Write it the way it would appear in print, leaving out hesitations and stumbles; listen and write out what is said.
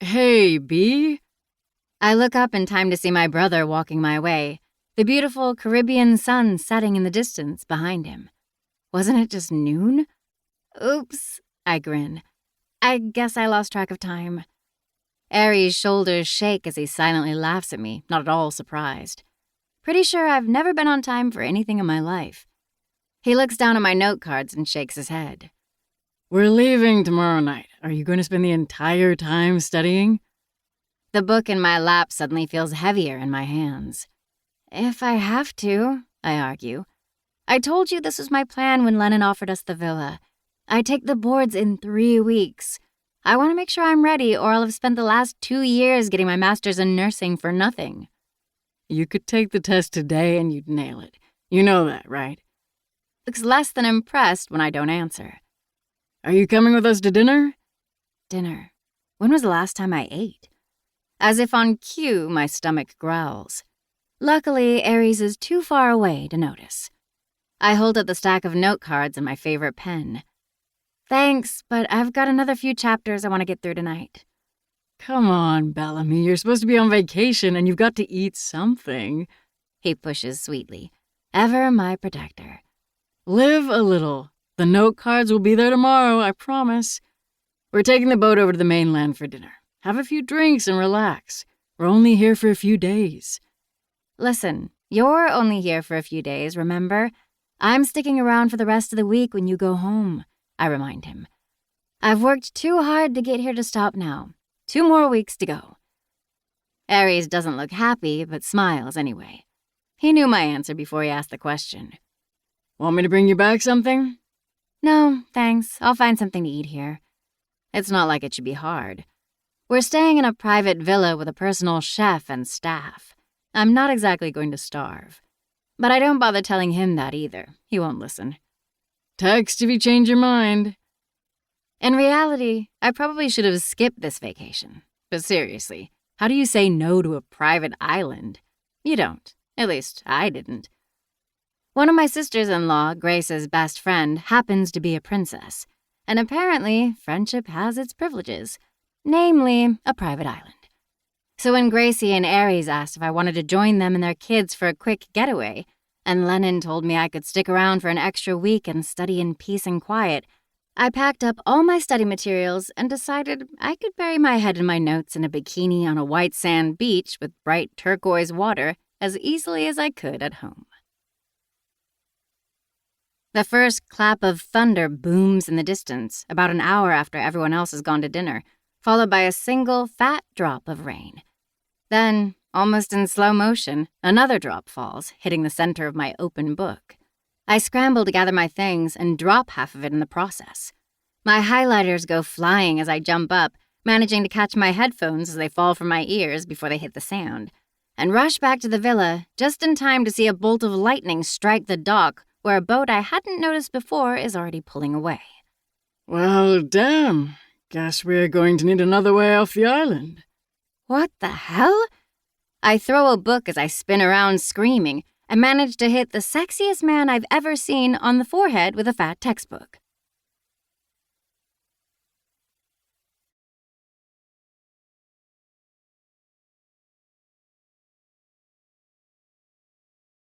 Hey, B. I look up in time to see my brother walking my way, the beautiful Caribbean sun setting in the distance behind him. Wasn't it just noon? Oops, I grin. I guess I lost track of time. Aries' shoulders shake as he silently laughs at me, not at all surprised. Pretty sure I've never been on time for anything in my life. He looks down at my note cards and shakes his head. We're leaving tomorrow night. Are you going to spend the entire time studying? The book in my lap suddenly feels heavier in my hands. If I have to, I argue. I told you this was my plan when Lennon offered us the villa. I take the boards in 3 weeks. I want to make sure I'm ready, or I'll have spent the last 2 years getting my master's in nursing for nothing. You could take the test today and you'd nail it. You know that, right? Looks less than impressed when I don't answer. Are you coming with us to dinner? Dinner? When was the last time I ate? As if on cue, my stomach growls. Luckily, Aries is too far away to notice. I hold up the stack of note cards and my favorite pen. Thanks, but I've got another few chapters I want to get through tonight. Come on, Bellamy, you're supposed to be on vacation and you've got to eat something. He pushes sweetly. Ever my protector. Live a little. The note cards will be there tomorrow, I promise. We're taking the boat over to the mainland for dinner. Have a few drinks and relax. We're only here for a few days. Listen, you're only here for a few days, remember? I'm sticking around for the rest of the week when you go home, I remind him. I've worked too hard to get here to stop now. 2 more weeks to go. Aries doesn't look happy, but smiles anyway. He knew my answer before he asked the question. Want me to bring you back something? No, thanks. I'll find something to eat here. It's not like it should be hard. We're staying in a private villa with a personal chef and staff. I'm not exactly going to starve. But I don't bother telling him that either. He won't listen. Text if you change your mind. In reality, I probably should have skipped this vacation. But seriously, how do you say no to a private island? You don't. At least, I didn't. One of my sisters-in-law, Grace's best friend, happens to be a princess. And apparently, friendship has its privileges. Namely, a private island. So when Gracie and Aries asked if I wanted to join them and their kids for a quick getaway, and Lennon told me I could stick around for an extra week and study in peace and quiet, I packed up all my study materials and decided I could bury my head in my notes in a bikini on a white sand beach with bright turquoise water as easily as I could at home. The first clap of thunder booms in the distance about an hour after everyone else has gone to dinner, followed by a single fat drop of rain. Then, almost in slow motion, another drop falls, hitting the center of my open book. I scramble to gather my things and drop half of it in the process. My highlighters go flying as I jump up, managing to catch my headphones as they fall from my ears before they hit the sound, and rush back to the villa just in time to see a bolt of lightning strike the dock where a boat I hadn't noticed before is already pulling away. Well, damn. Guess we're going to need another way off the island. What the hell? I throw a book as I spin around screaming and manage to hit the sexiest man I've ever seen on the forehead with a fat textbook.